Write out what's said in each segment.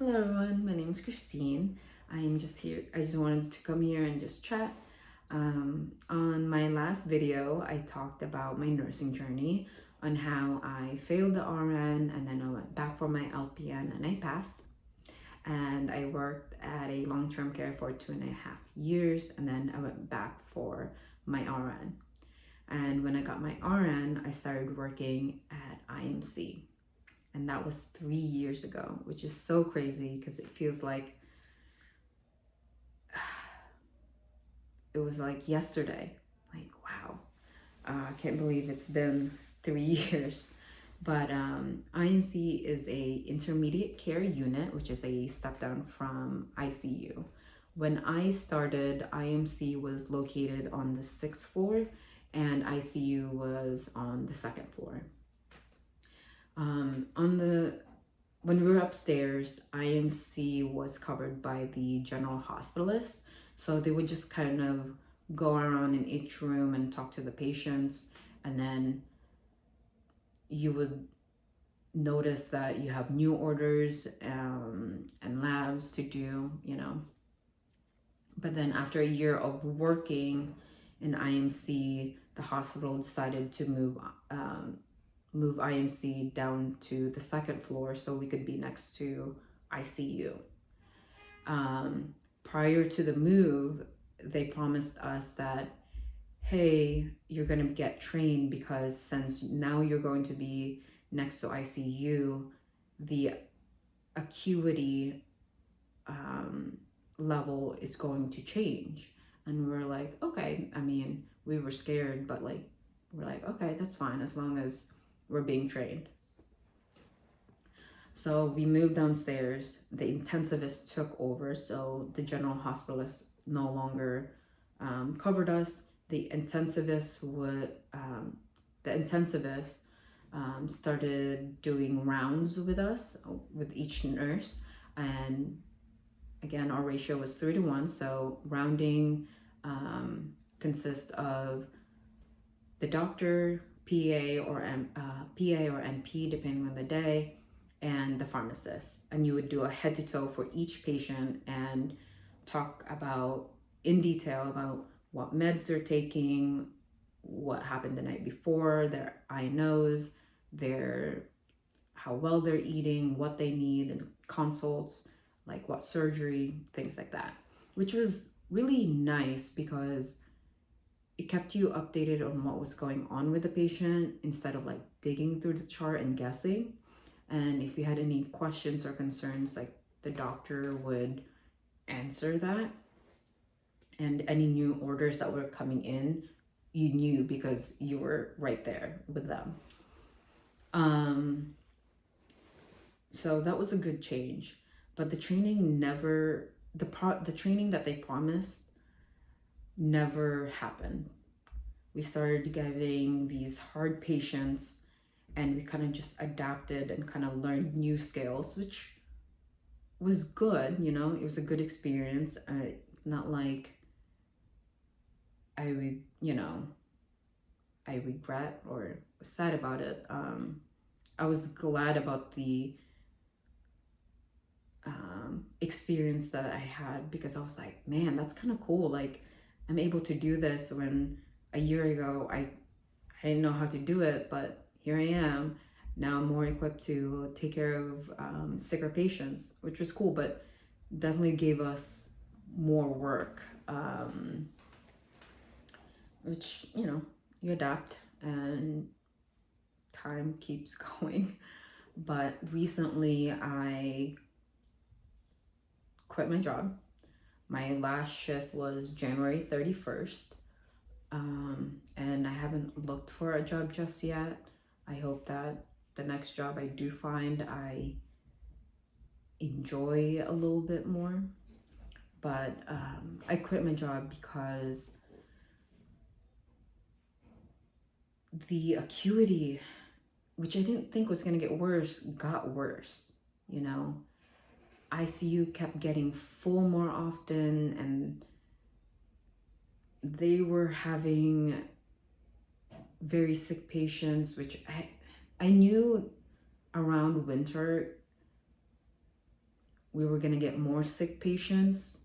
Hello everyone, my name is Christine. I am just here, I just wanted to come here and just chat. On my last video, I talked about my nursing journey, on how I failed the RN and then I went back for my LPN and I passed. And I worked at a long-term care for 2.5 years and then I went back for my RN. And when I got my RN, I started working at IMC. And that was 3 years ago, which is so crazy because it feels like it was like yesterday. Like, wow, I can't believe it's been 3 years. But IMC is a intermediate care unit, which is a step down from ICU. When I started, IMC was located on the 6th floor and ICU was on the 2nd floor. When we were upstairs, IMC was covered by the general hospitalist. So they would just kind of go around in each room and talk to the patients. And then you would notice that you have new orders and labs to do, But then after a year of working in IMC, the hospital decided to move IMC down to the 2nd floor so we could be next to ICU. Prior to the move, they promised us that, hey, you're going to get trained because since now you're going to be next to ICU, the acuity level is going to change. And we were like, okay, we were scared, but we're like, okay, that's fine as long as we're being trained. So we moved downstairs. The intensivist took over, so the general hospitalist no longer covered us. The intensivist started doing rounds with us, with each nurse, and again, our ratio was 3-1. So rounding consists of the doctor, PA or NP, depending on the day, and the pharmacist. And you would do a head to toe for each patient and talk about in detail about what meds they're taking, what happened the night before, their INOs, how well they're eating, what they need, and consults, like what surgery, things like that, which was really nice because it kept you updated on what was going on with the patient instead of digging through the chart and guessing. And if you had any questions or concerns, the doctor would answer that. And any new orders that were coming in, you knew because you were right there with them. So that was a good change. But the training the training that they promised never happened. We started getting these hard patients and we kind of just adapted and kind of learned new skills, which was good, it was a good experience. Not like I regret or was sad about it. I was glad about the experience that I had because I was like, man, that's kind of cool. I'm able to do this when a year ago I didn't know how to do it, but here I am. Now I'm more equipped to take care of sicker patients, which was cool, but definitely gave us more work, which, you adapt and time keeps going. But recently I quit my job. My last shift was January 31st. And I haven't looked for a job just yet. I hope that the next job I do find, I enjoy a little bit more. But I quit my job because the acuity, which I didn't think was going to get worse, got worse. ICU kept getting full more often, and they were having very sick patients, which I knew around winter we were going to get more sick patients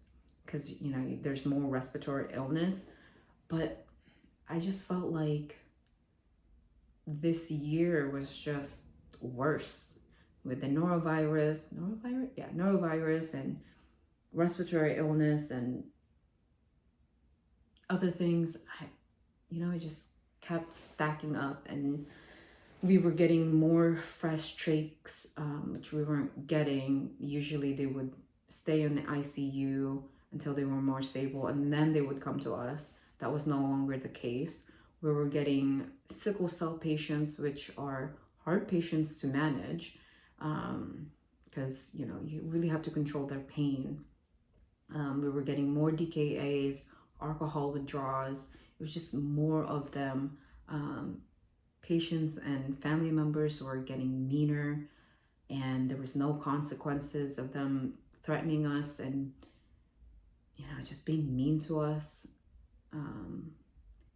because, you know, there's more respiratory illness. But I just felt like this year was just worse with the norovirus and respiratory illness and other things. It just kept stacking up, and we were getting more fresh trachs, which we weren't getting. Usually they would stay in the ICU until they were more stable, and then they would come to us. That was no longer the case. We were getting sickle cell patients, which are hard patients to manage, because you really have to control their pain. We were getting more DKAs, alcohol withdrawals. It was just more of them. Patients and family members were getting meaner, and there was no consequences of them threatening us and just being mean to us.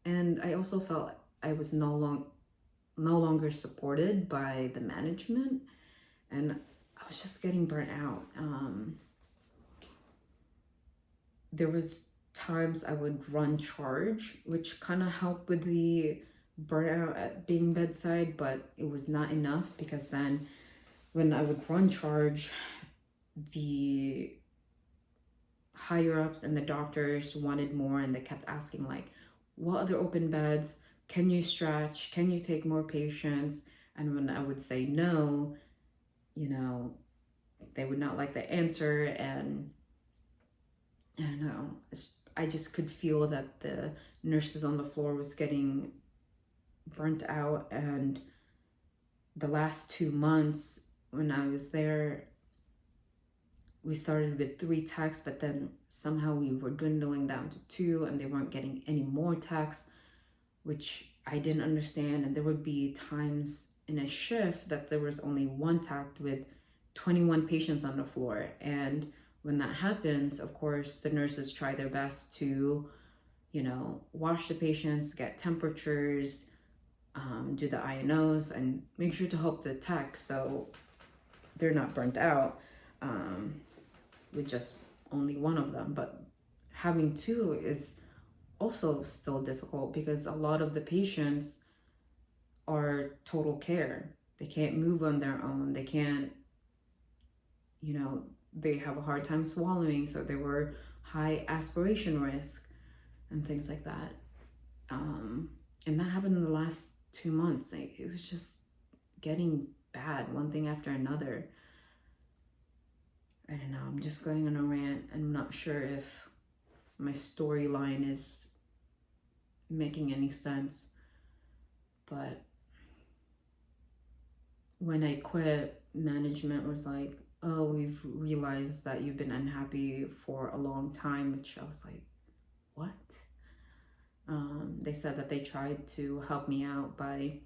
And I also felt I was no longer supported by the management, and I was just getting burnt out. There was times I would run charge, which kind of helped with the burnout at being bedside, but it was not enough, because then when I would run charge, the higher ups and the doctors wanted more, and they kept asking, like, what other open beds? Can you stretch? Can you take more patients? And when I would say no, they would not like the answer. And I don't know, I just could feel that the nurses on the floor was getting burnt out. And the last 2 months when I was there, we started with 3 techs, but then somehow we were dwindling down to 2, and they weren't getting any more techs, which I didn't understand. And there would be times in a shift that there was only 1 tech with 21 patients on the floor. And when that happens, of course, the nurses try their best to, wash the patients, get temperatures, do the INOs, and make sure to help the tech so they're not burnt out with just only 1 of them. But having 2 is also still difficult, because a lot of the patients are total care. They can't move on their own. They can't, they have a hard time swallowing, so there were high aspiration risk and things like that. And that happened in the last 2 months. It was just getting bad, one thing after another. I don't know, I'm just going on a rant. I'm not sure if my storyline is making any sense, but when I quit, management was like, oh, we've realized that you've been unhappy for a long time, which I was like, what? They said that they tried to help me out by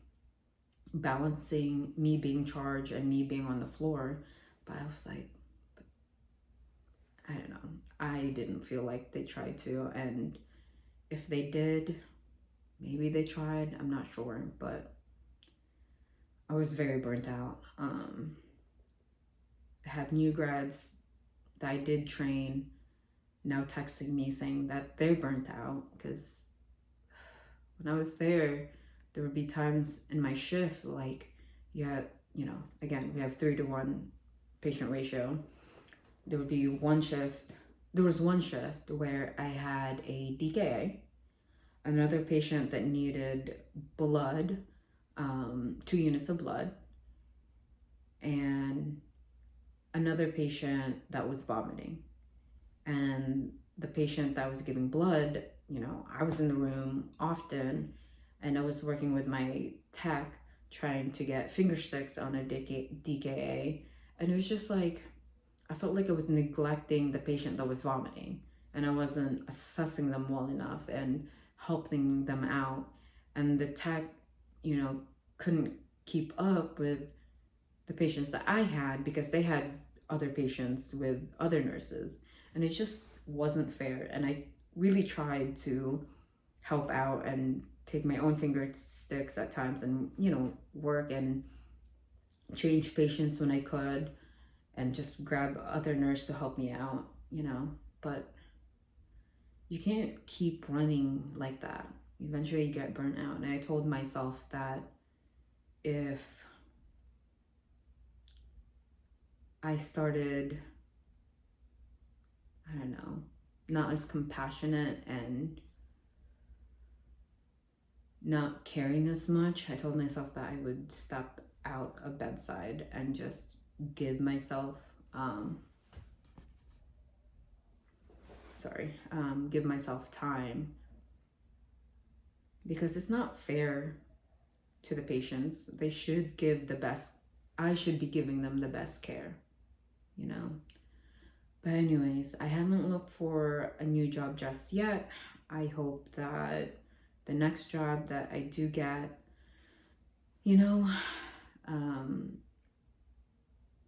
balancing me being charged and me being on the floor, but I was like, I don't know. I didn't feel like they tried to, and if they did, maybe they tried, I'm not sure, but I was very burnt out. I have new grads that I did train now texting me saying that they're burnt out, because when I was there would be times in my shift, like, again, we have 3-to-1 patient ratio. There would be one shift where I had a DKA, another patient that needed blood, 2 units of blood, and another patient that was vomiting. And the patient that was giving blood, I was in the room often, and I was working with my tech trying to get finger sticks on a DKA. And it was just like, I felt like I was neglecting the patient that was vomiting, and I wasn't assessing them well enough and helping them out. And the tech, couldn't keep up with the patients that I had, because they had other patients with other nurses, and it just wasn't fair. And I really tried to help out and take my own finger sticks at times, and work and change patients when I could. and just grab other nurse to help me out, you know. But you can't keep running like that. Eventually you get burnt out. And I told myself that if I started, I don't know, not as compassionate and not caring as much, I told myself that I would step out of bedside and just give myself, give myself time, because it's not fair to the patients. They should give the best. I should be giving them the best care, you know. But anyways, I haven't looked for a new job just yet. I hope that the next job that I do get, you know,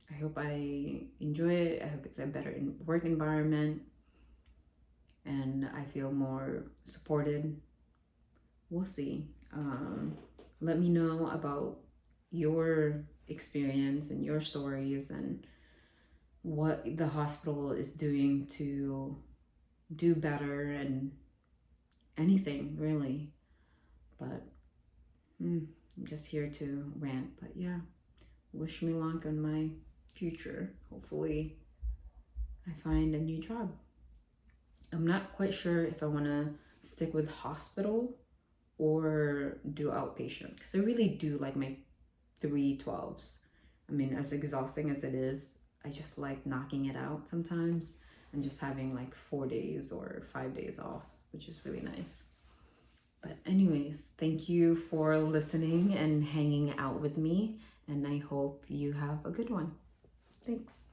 I hope I enjoy it. I hope it's a better work environment and I feel more supported. We'll see. Let me know about your experience and your stories and what the hospital is doing to do better and anything really. But I'm just here to rant. But yeah, wish me luck on my future. Hopefully I find a new job. I'm not quite sure if I want to stick with hospital or do outpatient, because I really do like my 3/12s. I mean, as exhausting as it is, I just like knocking it out sometimes and just having like 4 days or 5 days off, which is really nice. But anyways, thank you for listening and hanging out with me, and I hope you have a good one. Thanks.